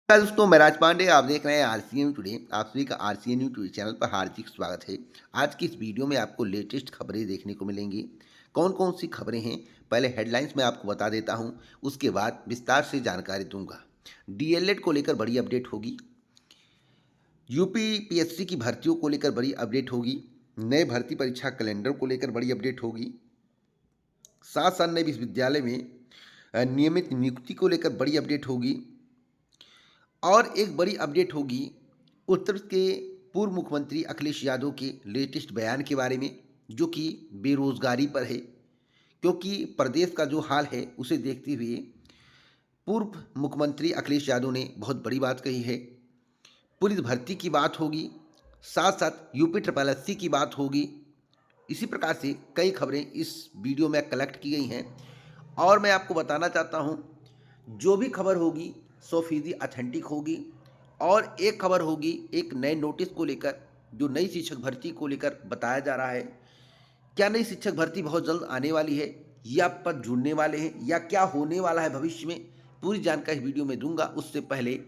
नमस्कार दोस्तों, मैं राज पांडे। आप देख रहे हैं आरसीएन टुडे। आप सभी का आरसीएन न्यूज टुडे चैनल पर हार्दिक स्वागत है। आज की इस वीडियो में आपको लेटेस्ट खबरें देखने को मिलेंगी। कौन कौन सी खबरें हैं, पहले हेडलाइंस में आपको बता देता हूं, उसके बाद विस्तार से जानकारी दूंगा। डीएलएड को लेकर बड़ी अपडेट होगी। यूपी पीएससी की भर्तियों को लेकर बड़ी अपडेट होगी। नए भर्ती परीक्षा कैलेंडर को लेकर बड़ी अपडेट होगी। साथ साथ नए विश्वविद्यालय में नियमित नियुक्ति को लेकर बड़ी अपडेट होगी। और एक बड़ी अपडेट होगी उत्तर प्रदेश के पूर्व मुख्यमंत्री अखिलेश यादव के लेटेस्ट बयान के बारे में, जो कि बेरोजगारी पर है। क्योंकि प्रदेश का जो हाल है उसे देखते हुए पूर्व मुख्यमंत्री अखिलेश यादव ने बहुत बड़ी बात कही है। पुलिस भर्ती की बात होगी, साथ साथ यूपी ट्रिपल एससी की बात होगी। इसी प्रकार से कई खबरें इस वीडियो में कलेक्ट की गई हैं और मैं आपको बताना चाहता हूं, जो भी खबर होगी 100% ऑथेंटिक होगी। और एक खबर होगी एक नए नोटिस को लेकर, जो नई शिक्षक भर्ती को लेकर बताया जा रहा है। क्या नई शिक्षक भर्ती बहुत जल्द आने वाली है, या पद जुड़ने वाले हैं, या क्या होने वाला है भविष्य में, पूरी जानकारी वीडियो में दूंगा। उससे पहले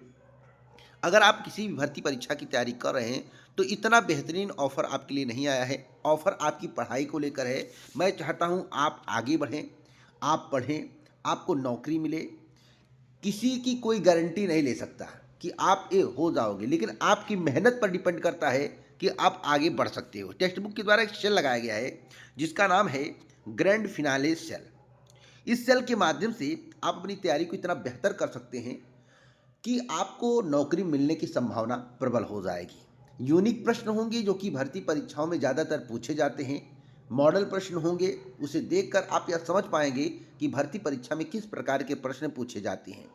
अगर आप किसी भी भर्ती परीक्षा की तैयारी कर रहे हैं तो इतना बेहतरीन ऑफर आपके लिए नहीं आया है। ऑफर आपकी पढ़ाई को लेकर है। मैं चाहता हूं आप आगे बढ़ें, आप पढ़ें, आपको नौकरी मिले। किसी की कोई गारंटी नहीं ले सकता कि आप ये हो जाओगे, लेकिन आपकी मेहनत पर डिपेंड करता है कि आप आगे बढ़ सकते हो। टेक्स्ट बुक के द्वारा एक सेल लगाया गया है जिसका नाम है ग्रैंड फिनाले सेल। इस सेल के माध्यम से आप अपनी तैयारी को इतना बेहतर कर सकते हैं कि आपको नौकरी मिलने की संभावना प्रबल हो जाएगी। यूनिक प्रश्न होंगे जो कि भर्ती परीक्षाओं में ज़्यादातर पूछे जाते हैं। मॉडल प्रश्न होंगे, उसे देखकर आप यह समझ पाएंगे कि भर्ती परीक्षा में किस प्रकार के प्रश्न पूछे जाते हैं।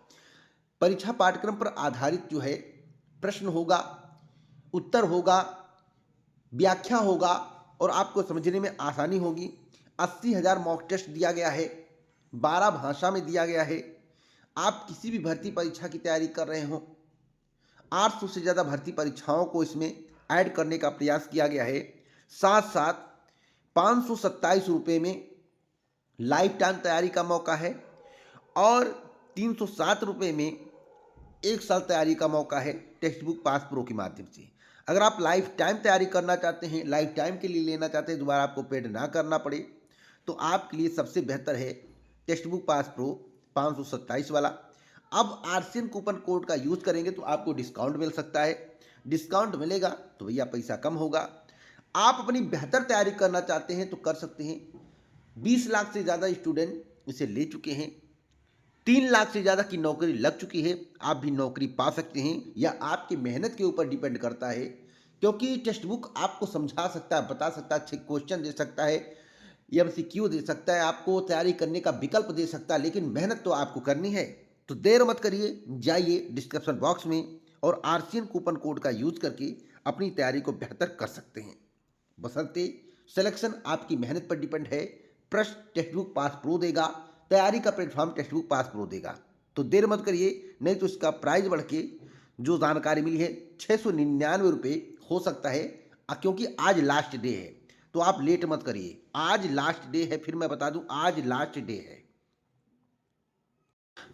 परीक्षा पाठ्यक्रम पर आधारित जो है प्रश्न होगा, उत्तर होगा, व्याख्या होगा और आपको समझने में आसानी होगी। 80,000 मॉक टेस्ट दिया गया है, 12 भाषा में दिया गया है। आप किसी भी भर्ती परीक्षा की तैयारी कर रहे हो, 800 से ज़्यादा भर्ती परीक्षाओं को इसमें ऐड करने का प्रयास किया गया है। साथ साथ 527 रुपये में लाइफ टाइम तैयारी का मौका है और 307 रुपये में एक साल तैयारी का मौका है टेक्स्ट बुक पास प्रो के माध्यम से। अगर आप लाइफ टाइम तैयारी करना चाहते हैं, लाइफ टाइम के लिए लेना चाहते हैं, दोबारा आपको पेड ना करना पड़े, तो आपके लिए सबसे बेहतर है टेक्स्ट बुक पास प्रो 527 वाला। अब आरसीएन कूपन कोड का यूज़ करेंगे तो आपको डिस्काउंट मिल सकता है। डिस्काउंट मिलेगा तो भैया पैसा कम होगा। आप अपनी बेहतर तैयारी करना चाहते हैं तो कर सकते हैं। 20 लाख से ज़्यादा स्टूडेंट इसे ले चुके हैं। 3 लाख से ज़्यादा की नौकरी लग चुकी है। आप भी नौकरी पा सकते हैं, या आपकी मेहनत के ऊपर डिपेंड करता है। क्योंकि टेक्स्ट बुक आपको समझा सकता है, बता सकता है, अच्छे क्वेश्चन दे सकता है, एमसीक्यू दे सकता है, आपको तैयारी करने का विकल्प दे सकता है, लेकिन मेहनत तो आपको करनी है। तो देर मत करिए, जाइए डिस्क्रिप्शन बॉक्स में और आरसीएन कूपन कोड का यूज करके अपनी तैयारी को बेहतर कर सकते हैं। बशर्ते सिलेक्शन आपकी मेहनत पर डिपेंड है। प्रश्न टेक्स्ट बुक पास प्रो देगा, तैयारी का platform text book pass pro देगा। तो देर मत करिए, नहीं तो इसका प्राइस बढ़ के जो जानकारी मिली है 699 रुपये हो सकता है। क्योंकि आज लास्ट डे है, तो आप लेट मत करिए। आज लास्ट डे है, फिर मैं बता दूं आज लास्ट डे है।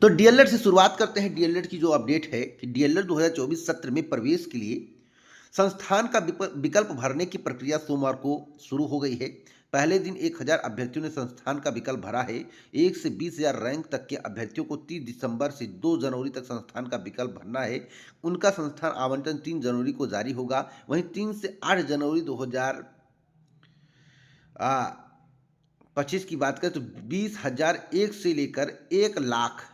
तो डीएलएड से शुरुआत करते हैं। डीएलएड की जो अपडेट है कि डीएलएड 2024 सत्र में प्रवेश के लिए संस्थान का विकल्प भरने की प्रक्रिया सोमवार को शुरू हो गई है। पहले दिन 1000 अभ्यर्थियों ने संस्थान का विकल्प भरा है। 1 से 20,000 रैंक तक के अभ्यर्थियों को 30 दिसंबर से 2 जनवरी तक संस्थान का विकल्प भरना है। उनका संस्थान आवंटन 3 जनवरी को जारी होगा। वहीं 3 से 8 जनवरी 2025 की बात करें तो 20,001 से लेकर 1,00,000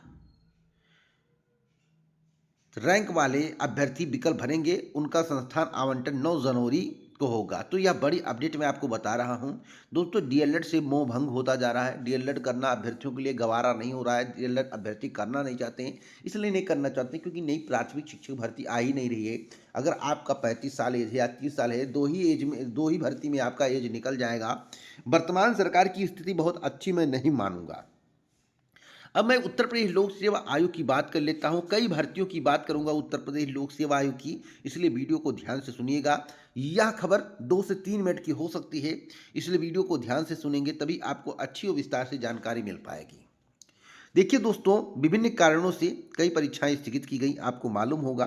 रैंक वाले अभ्यर्थी विकल्प भरेंगे। उनका संस्थान आवंटन 9 जनवरी को होगा। तो यह बड़ी अपडेट मैं आपको बता रहा हूं। दोस्तों, डीएलएड से मोह भंग होता जा रहा है। डीएलएड करना अभ्यर्थियों के लिए गवारा नहीं हो रहा है। डीएलएड अभ्यर्थी करना नहीं चाहते हैं, इसलिए नहीं करना चाहते क्योंकि नई प्राथमिक शिक्षक भर्ती आ ही नहीं रही है। अगर आपका 35 साल एज है या 30 साल है, दो ही भर्ती में आपका एज निकल जाएगा। वर्तमान सरकार की स्थिति बहुत अच्छी मैं नहीं मानूंगा। अब मैं उत्तर प्रदेश लोक सेवा आयोग की बात कर लेता हूं। कई भर्तियों की बात करूंगा उत्तर प्रदेश लोक सेवा आयोग की, इसलिए वीडियो को ध्यान से सुनिएगा। यह खबर 2 से 3 मिनट की हो सकती है, इसलिए वीडियो को ध्यान से सुनेंगे तभी आपको अच्छी और विस्तार से जानकारी मिल पाएगी। देखिए दोस्तों, विभिन्न कारणों से कई परीक्षाएं स्थगित की गई। आपको मालूम होगा,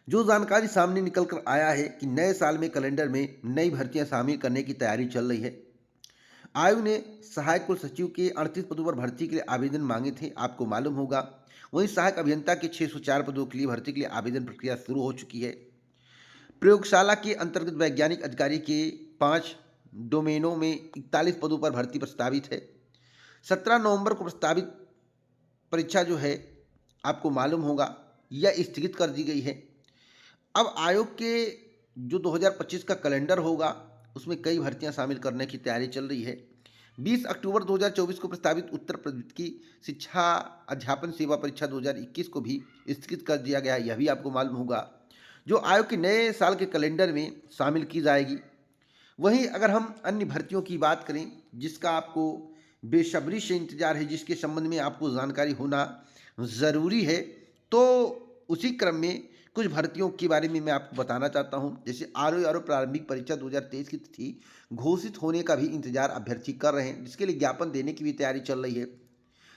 जो जानकारी सामने निकल कर आया है कि नए साल में कैलेंडर में नई भर्तियां शामिल करने की तैयारी चल रही है। आयोग ने सहायक कुल सचिव के 38 पदों पर भर्ती के लिए आवेदन मांगे थे, आपको मालूम होगा। वहीं सहायक अभियंता के 604 पदों के लिए भर्ती के लिए आवेदन प्रक्रिया शुरू हो चुकी है। प्रयोगशाला के अंतर्गत वैज्ञानिक अधिकारी के 5 डोमेनों में 41 पदों पर भर्ती प्रस्तावित है। 17 नवंबर को प्रस्तावित परीक्षा जो है, आपको मालूम होगा, यह स्थगित कर दी गई है। अब आयोग के जो 2025 का कैलेंडर होगा, उसमें कई भर्तियां शामिल करने की तैयारी चल रही है। 20 अक्टूबर 2024 को प्रस्तावित उत्तर प्रदेश की शिक्षा अध्यापन सेवा परीक्षा 2021 को भी स्थगित कर दिया गया है, यह भी आपको मालूम होगा, जो आयोग के नए साल के कैलेंडर में शामिल की जाएगी। वहीं अगर हम अन्य भर्तियों की बात करें, जिसका आपको बेसब्री से इंतजार है, जिसके संबंध में आपको जानकारी होना ज़रूरी है, तो उसी क्रम में कुछ भर्तियों के बारे में मैं आपको बताना चाहता हूं। जैसे आरओ प्रारंभिक परीक्षा 2023 की तिथि घोषित होने का भी इंतजार अभ्यर्थी कर रहे हैं, जिसके लिए ज्ञापन देने की भी तैयारी चल रही है।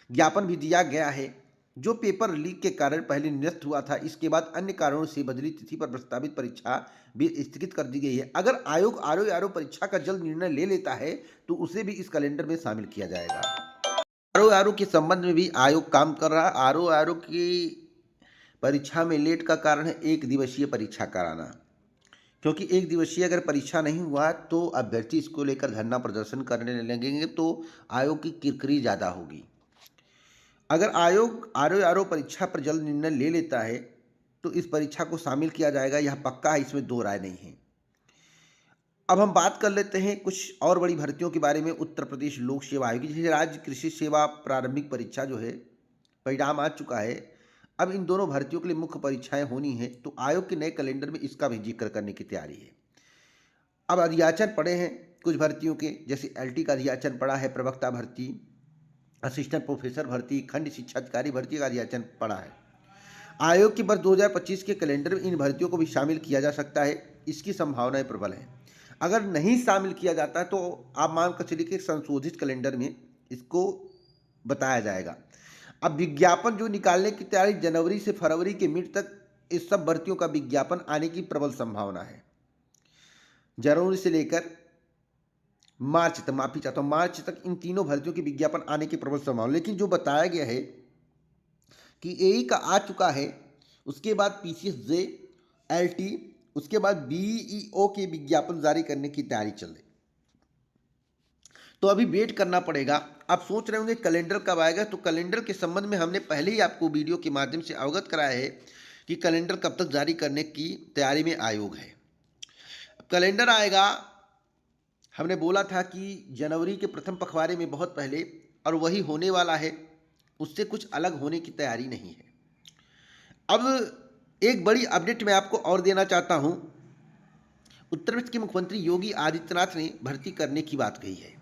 ज्ञापन भी दिया गया है। जो पेपर लीक के कारण पहले निरस्त हुआ था, इसके बाद अन्य कारणों से बदली तिथि पर प्रस्तावित परीक्षा भी स्थगित कर दी गई है। अगर आयोग आरओ परीक्षा का जल्द निर्णय ले लेता है तो उसे भी इस कैलेंडर में शामिल किया जाएगा। आरओ के संबंध में भी आयोग काम कर रहा है। आरओ की परीक्षा में लेट का कारण है एक दिवसीय परीक्षा कराना, क्योंकि एक दिवसीय अगर परीक्षा नहीं हुआ तो अभ्यर्थी इसको लेकर धरना प्रदर्शन करने लगेंगे, तो आयोग की किरकिरी ज़्यादा होगी। अगर आयोग आरओ परीक्षा पर जल्द निर्णय ले लेता है तो इस परीक्षा को शामिल किया जाएगा, यह पक्का है, इसमें दो राय नहीं है। अब हम बात कर लेते हैं कुछ और बड़ी भर्तियों के बारे में। उत्तर प्रदेश लोक सेवा आयोग की जैसे राज्य कृषि सेवा प्रारंभिक परीक्षा जो है, परिणाम आ चुका है। अब इन दोनों भर्तियों के लिए मुख्य परीक्षाएं होनी है, तो आयोग के नए कैलेंडर में इसका भी जिक्र करने की तैयारी है। अब अधियाचन पड़े हैं कुछ भर्तियों के, जैसे एलटी का अधियाचन पड़ा है, प्रवक्ता भर्ती, असिस्टेंट प्रोफेसर भर्ती, खंड शिक्षा अधिकारी भर्ती का अधियाचन पड़ा है। आयोग के वर्ष 2025 के कैलेंडर में इन भर्तियों को भी शामिल किया जा सकता है, इसकी संभावनाएं प्रबल है। अगर नहीं शामिल किया जाता है तो आप मान कर चलिए कि संशोधित कैलेंडर में इसको बताया जाएगा। अब विज्ञापन जो निकालने की तैयारी, जनवरी से फरवरी के मिड तक इस सब भर्तियों का विज्ञापन आने की प्रबल संभावना है। जनवरी से लेकर मार्च तक, माफी चाहता हूँ, मार्च तक इन तीनों भर्तियों के विज्ञापन आने की प्रबल संभावना। लेकिन जो बताया गया है कि एई का आ चुका है, उसके बाद पीसीएस जे, एलटी, उसके बाद बीईओ के विज्ञापन जारी करने की तैयारी चल रही, तो अभी वेट करना पड़ेगा। आप सोच रहे होंगे कैलेंडर कब आएगा, तो कैलेंडर के संबंध में हमने पहले ही आपको वीडियो के माध्यम से अवगत कराया है कि कैलेंडर कब तक जारी करने की तैयारी में आयोग है। कैलेंडर आएगा, हमने बोला था कि जनवरी के प्रथम पखवाड़े में बहुत पहले, और वही होने वाला है, उससे कुछ अलग होने की तैयारी नहीं है। अब एक बड़ी अपडेट मैं आपको और देना चाहता हूं। उत्तर प्रदेश के मुख्यमंत्री योगी आदित्यनाथ ने भर्ती करने की बात कही है।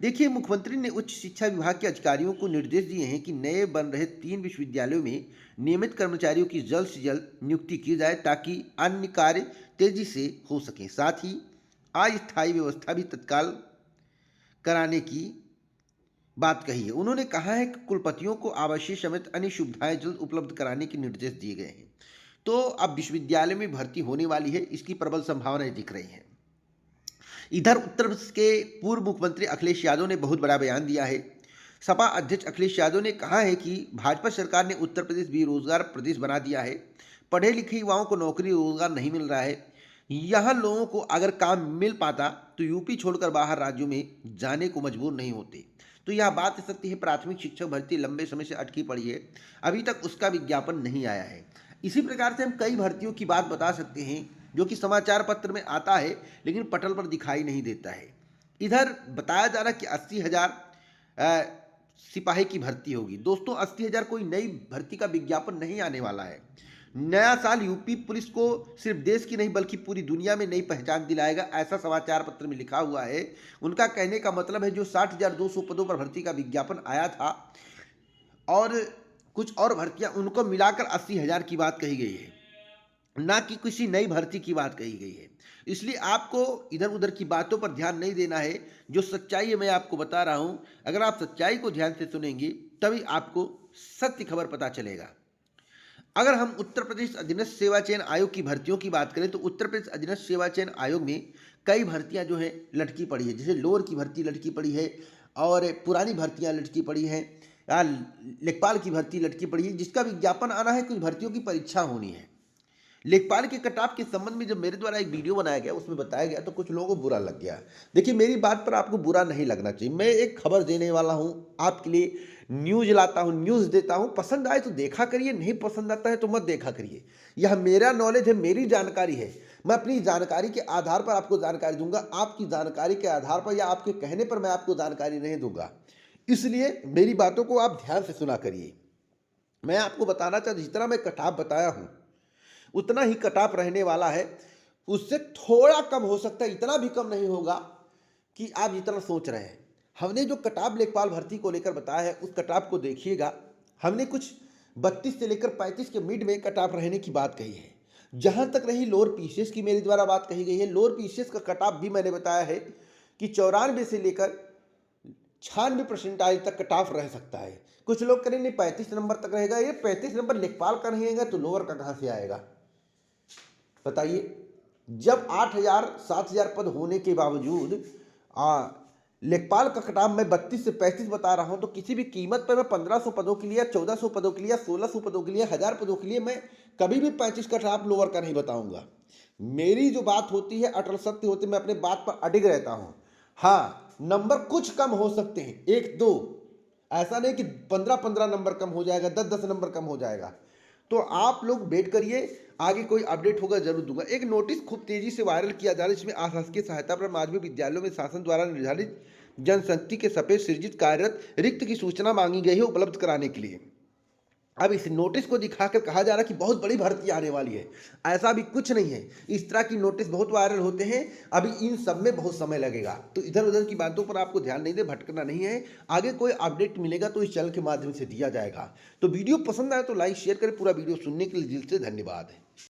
देखिए, मुख्यमंत्री ने उच्च शिक्षा विभाग के अधिकारियों को निर्देश दिए हैं कि नए बन रहे 3 विश्वविद्यालयों में नियमित कर्मचारियों की जल्द से जल्द नियुक्ति की जाए, ताकि अन्य कार्य तेजी से हो सके। साथ ही अस्थायी व्यवस्था भी तत्काल कराने की बात कही है। उन्होंने कहा है कि कुलपतियों को आवासीय समेत अन्य सुविधाएं जल्द उपलब्ध कराने के निर्देश दिए गए हैं। तो अब विश्वविद्यालय में भर्ती होने वाली है, इसकी प्रबल संभावनाएं दिख रही हैं। इधर उत्तर प्रदेश के पूर्व मुख्यमंत्री अखिलेश यादव ने बहुत बड़ा बयान दिया है। सपा अध्यक्ष अखिलेश यादव ने कहा है कि भाजपा सरकार ने उत्तर प्रदेश बेरोजगार प्रदेश बना दिया है। पढ़े लिखे युवाओं को नौकरी रोजगार नहीं मिल रहा है। यहाँ लोगों को अगर काम मिल पाता तो यूपी छोड़कर बाहर राज्यों में जाने को मजबूर नहीं होते। तो यह बात सत्य है, प्राथमिक शिक्षक भर्ती लंबे समय से अटकी पड़ी है, अभी तक उसका विज्ञापन नहीं आया है। इसी प्रकार से हम कई भर्तियों की बात बता सकते हैं जो कि समाचार पत्र में आता है लेकिन पटल पर दिखाई नहीं देता है। इधर बताया जा रहा है कि 80,000 सिपाही की भर्ती होगी। दोस्तों, 80,000 कोई नई भर्ती का विज्ञापन नहीं आने वाला है। नया साल यूपी पुलिस को सिर्फ देश की नहीं बल्कि पूरी दुनिया में नई पहचान दिलाएगा, ऐसा समाचार पत्र में लिखा हुआ है। उनका कहने का मतलब है जो 60,200 पदों पर भर्ती का विज्ञापन आया था और कुछ और भर्तियां, उनको मिलाकर 80,000 की बात कही गई है, ना कि किसी नई भर्ती की बात कही गई है। इसलिए आपको इधर उधर की बातों पर ध्यान नहीं देना है। जो सच्चाई है मैं आपको बता रहा हूं, अगर आप सच्चाई को ध्यान से सुनेंगे तभी आपको सत्य खबर पता चलेगा। अगर हम उत्तर प्रदेश अधीनस्थ सेवा चयन आयोग की भर्तियों की बात करें तो उत्तर प्रदेश अधीनस्थ सेवा चयन आयोग में कई भर्तियां जो है लटकी पड़ी है, जैसे लोअर की भर्ती लटकी पड़ी है और पुरानी भर्तियां लटकी पड़ी हैं, या लेखपाल की भर्ती लटकी पड़ी है जिसका विज्ञापन आना है, कुछ भर्तियों की परीक्षा होनी है। लेखपाल के कटाव के संबंध में जब मेरे द्वारा एक वीडियो बनाया गया उसमें बताया गया तो कुछ लोगों को बुरा लग गया। देखिए, मेरी बात पर आपको बुरा नहीं लगना चाहिए। मैं एक खबर देने वाला हूं, आपके लिए न्यूज लाता हूं, न्यूज देता हूं। पसंद आए तो देखा करिए, नहीं पसंद आता है तो मत देखा करिए। यह मेरा नॉलेज है, मेरी जानकारी है। मैं अपनी जानकारी के आधार पर आपको जानकारी दूंगा, आपकी जानकारी के आधार पर या आपके कहने पर मैं आपको जानकारी नहीं दूंगा। इसलिए मेरी बातों को आप ध्यान से सुना करिए। मैं आपको बताना चाहता, जितना मैं कटाव बताया हूं उतना ही कटाप रहने वाला है, उससे थोड़ा कम हो सकता है, इतना भी कम नहीं होगा कि आप जितना सोच रहे हैं। हमने जो कटाप लेखपाल भर्ती को लेकर बताया है उस कटाप को देखिएगा। हमने कुछ 32 से लेकर 35 के मिड में कटाप रहने की बात कही है। जहां तक रही लोअर पीसीएस की मेरे द्वारा बात कही गई है, लोअर पीसीएस का कटाप भी मैंने बताया है कि 94 से लेकर 96 परसेंटाइल तक कटाफ रह सकता है। कुछ लोग करेंगे 35 नंबर तक रहेगा। ये 35 नंबर लेखपाल का नहीं आएगा तो लोअर का कहां से आएगा बताइए। जब 8,000 7,000 पद होने के बावजूद लेखपाल का कटाव मैं 32 से 35 बता रहा हूं, तो किसी भी कीमत पर मैं 1500 पदों के लिए, 1400 पदों के लिए, 1600 पदों के लिए, 1000 पदों के लिए मैं कभी भी 35 का कटाव लोअर का नहीं बताऊंगा। मेरी जो बात होती है अटल सत्य होती है, मैं अपने बात पर अडिग रहता हूं। हाँ, नंबर कुछ कम हो सकते हैं, 1-2, ऐसा नहीं कि 15-15 नंबर कम हो जाएगा, 10-10 नंबर कम हो जाएगा। तो आप लोग वेट करिए, आगे कोई अपडेट होगा जरूर दूंगा। एक नोटिस खूब तेजी से वायरल किया जा रहा है, जिसमें आशासकीय सहायता पर माध्यमिक विद्यालयों में शासन द्वारा निर्धारित जनशक्ति के सफेद सृजित कार्यरत रिक्त की सूचना मांगी गई है उपलब्ध कराने के लिए। अब इस नोटिस को दिखाकर कहा जा रहा है कि बहुत बड़ी भर्ती आने वाली है। ऐसा भी कुछ नहीं है। इस तरह की नोटिस बहुत वायरल होते हैं, अभी इन सब में बहुत समय लगेगा। तो इधर उधर की बातों पर आपको ध्यान नहीं दे, भटकना नहीं है। आगे कोई अपडेट मिलेगा तो इस चैनल के माध्यम से दिया जाएगा। तो वीडियो पसंद आए तो लाइक शेयर करें। पूरा वीडियो सुनने के लिए दिल से धन्यवाद है।